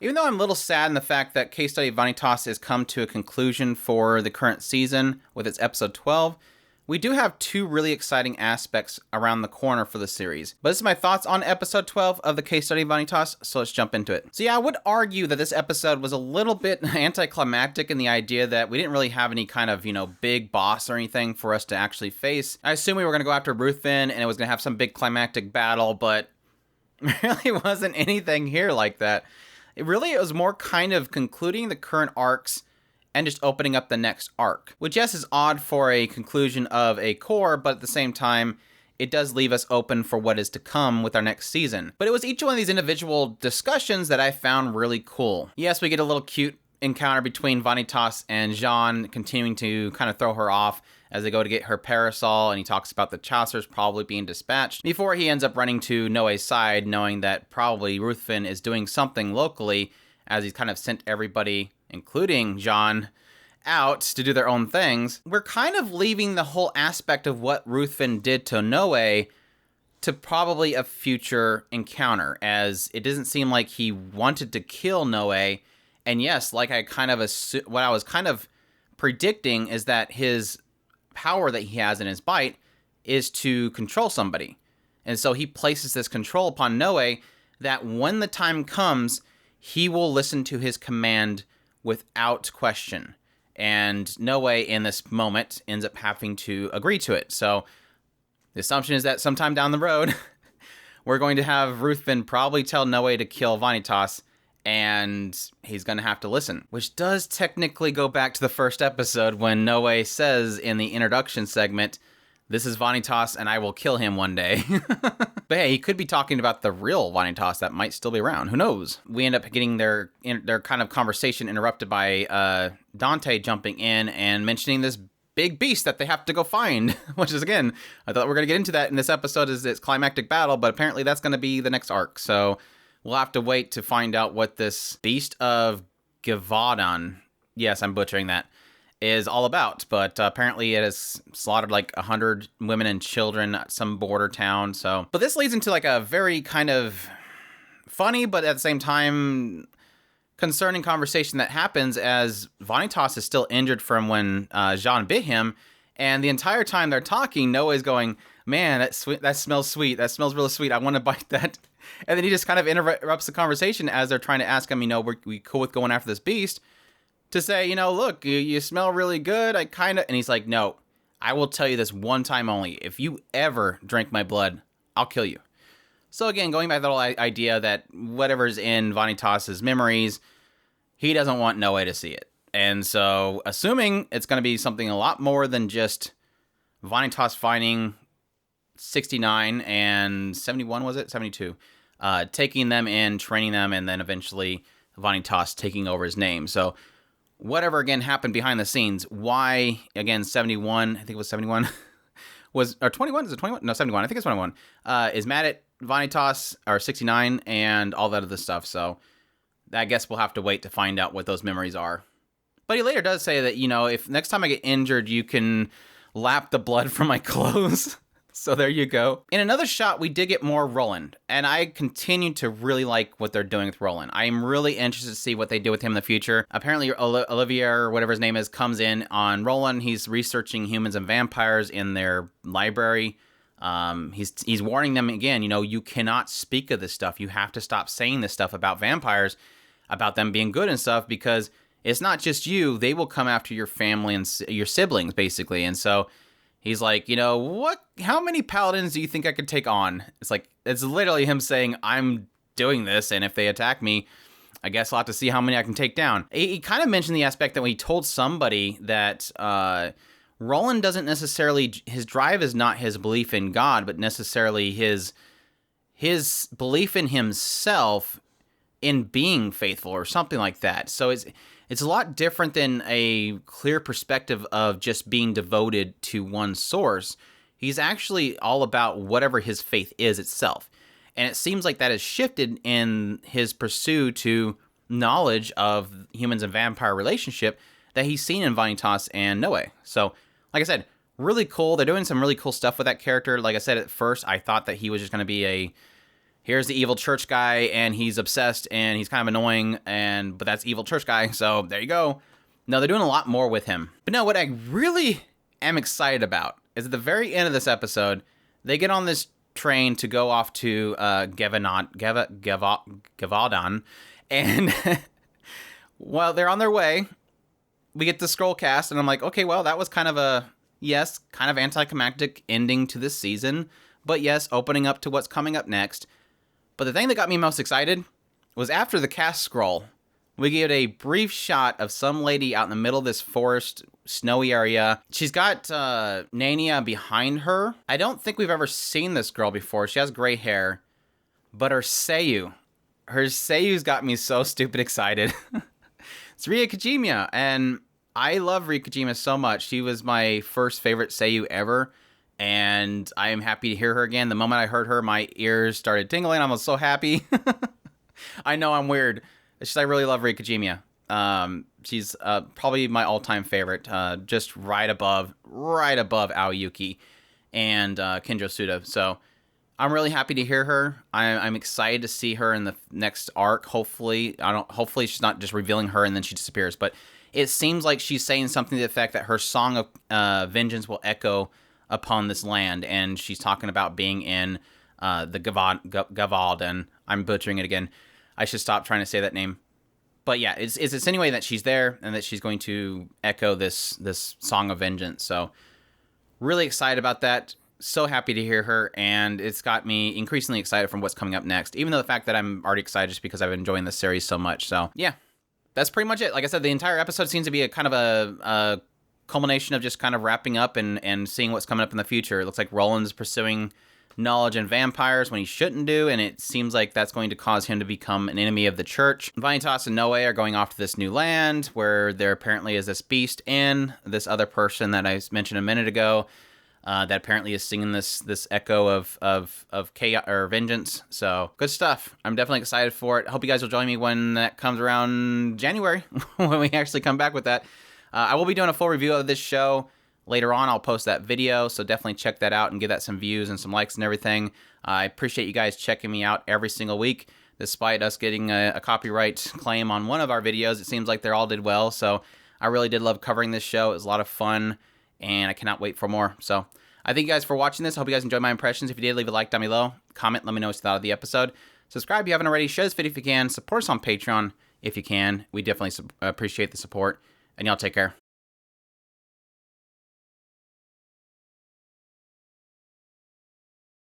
Even though I'm a little sad in the fact that Case Study Vanitas has come to a conclusion for the current season with its episode 12, we do have two really exciting aspects around the corner for the series. But this is my thoughts on episode 12 of the Case Study Vanitas, so let's jump into it. So yeah, I would argue that this episode was a little bit anticlimactic in the idea that we didn't really have any kind of, big boss or anything for us to actually face. I assume we were going to go after Ruthven and it was going to have some big climactic battle, but really wasn't anything here like that. It was more kind of concluding the current arcs and just opening up the next arc. Which, yes, is odd for a conclusion of a core, but at the same time, it does leave us open for what is to come with our next season. But it was each one of these individual discussions that I found really cool. Yes, we get a little cute encounter between Vanitas and Jean, continuing to kind of throw her off as they go to get her parasol, and he talks about the Chaucers probably being dispatched, before he ends up running to Noe's side, knowing that probably Ruthven is doing something locally, as he's kind of sent everybody, including Jean, out to do their own things. We're kind of leaving the whole aspect of what Ruthven did to Noe to probably a future encounter, as it doesn't seem like he wanted to kill Noe. And yes, like what I was kind of predicting is that his power that he has in his bite is to control somebody. And so he places this control upon Noe that when the time comes, he will listen to his command without question. And Noe, in this moment, ends up having to agree to it. So the assumption is that sometime down the road, we're going to have Ruthven probably tell Noe to kill Vanitas, and he's going to have to listen. Which does technically go back to the first episode when Noe says in the introduction segment, "This is Vanitas and I will kill him one day." But hey, he could be talking about the real Vanitas that might still be around. Who knows? We end up getting their kind of conversation interrupted by Dante jumping in and mentioning this big beast that they have to go find. Which is, again, I thought we were going to get into that in this episode as its climactic battle, but apparently that's going to be the next arc. So we'll have to wait to find out what this Beast of Gavadon, yes, I'm butchering that, is all about. But apparently it has slaughtered like 100 women and children at some border town. But this leads into like a very kind of funny, but at the same time concerning conversation that happens as Vanitas is still injured from when Jean bit him. And the entire time they're talking, Noah's going, "Man, that smells sweet. That smells really sweet. I want to bite that." And then he just kind of interrupts the conversation as they're trying to ask him, we cool with going after this beast? To say, look, you smell really good. And he's like, "No, I will tell you this one time only. If you ever drink my blood, I'll kill you." So again, going back to the whole idea that whatever's in Vanitas' memories, he doesn't want Noe to see it. And so, assuming it's going to be something a lot more than just Vanitas finding 69 and 71, was it? 72. Taking them in, training them, and then eventually Vanitas taking over his name. So, whatever, again, happened behind the scenes, why, again, 71, I think it was 71, or 21, is it 21? No, 71, I think it's 21, is mad at Vanitas, or 69, and all that other stuff. So, I guess we'll have to wait to find out what those memories are. But he later does say that, if next time I get injured, you can lap the blood from my clothes. So there you go. In another shot, we did get more Roland, and I continue to really like what they're doing with Roland. I'm really interested to see what they do with him in the future. Apparently, Olivier, or whatever his name is, comes in on Roland. He's researching humans and vampires in their library. He's warning them again, you cannot speak of this stuff. You have to stop saying this stuff about vampires, about them being good and stuff, because it's not just you. They will come after your family and your siblings, basically. And so he's like, how many paladins do you think I could take on? It's literally him saying, "I'm doing this, and if they attack me, I guess I'll have to see how many I can take down." He kind of mentioned the aspect that when he told somebody that Roland doesn't necessarily, his drive is not his belief in God, but necessarily his belief in himself in being faithful or something like that. So it's a lot different than a clear perspective of just being devoted to one source. He's actually all about whatever his faith is itself. And it seems like that has shifted in his pursuit to knowledge of humans and vampire relationship that he's seen in Vanitas and Noe. So, like I said, really cool. They're doing some really cool stuff with that character. Like I said, at first, I thought that he was just going to be here's the evil church guy, and he's obsessed, and he's kind of annoying, but that's evil church guy, so there you go. No, they're doing a lot more with him. But no, what I really am excited about is at the very end of this episode, they get on this train to go off to Gavaldon, and while they're on their way, we get the scroll cast, and I'm like, okay, well, that was kind of anticlimactic ending to this season, but yes, opening up to what's coming up next. But the thing that got me most excited was after the cast scroll, we get a brief shot of some lady out in the middle of this forest, snowy area. She's got Nania behind her. I don't think we've ever seen this girl before. She has gray hair, but her Seiyu's got me so stupid excited. It's Ria Kajima, and I love Ria Kajima so much. She was my first favorite Seiyu ever, and I am happy to hear her again. The moment I heard her, my ears started tingling. I was so happy. I know I'm weird. It's just I really love Ria Kajima. She's probably my all-time favorite, just right above Aoyuki and Kenjo Suda. So I'm really happy to hear her. I'm excited to see her in the next arc. Hopefully she's not just revealing her and then she disappears. But it seems like she's saying something to the effect that her song of vengeance will echo upon this land, and she's talking about being in the Gavald, and I'm butchering it again. I should stop trying to say that name. But yeah, it's insinuating that she's there and that she's going to echo this song of vengeance. So really excited about that. So happy to hear her, and it's got me increasingly excited from what's coming up next, even though the fact that I'm already excited just because I've been enjoying this series so much. So yeah, that's pretty much it. Like I said, the entire episode seems to be a kind of a culmination of just kind of wrapping up and seeing what's coming up in the future. It looks like Roland's pursuing knowledge and vampires when he shouldn't do, and it seems like that's going to cause him to become an enemy of the church. Vanitas and Noe are going off to this new land where there apparently is this beast and this other person that I mentioned a minute ago that apparently is singing this echo of chaos or vengeance. So good stuff. I'm definitely excited for it. I hope you guys will join me when that comes around January when we actually come back with that. I will be doing a full review of this show. Later on, I'll post that video, so definitely check that out and give that some views and some likes and everything. I appreciate you guys checking me out every single week. Despite us getting a copyright claim on one of our videos, it seems like they all did well, so I really did love covering this show. It was a lot of fun, and I cannot wait for more. So I thank you guys for watching this. I hope you guys enjoyed my impressions. If you did, leave a like down below. Comment, let me know what you thought of the episode. Subscribe if you haven't already. Share this video if you can. Support us on Patreon if you can. We definitely appreciate the support, and y'all take care.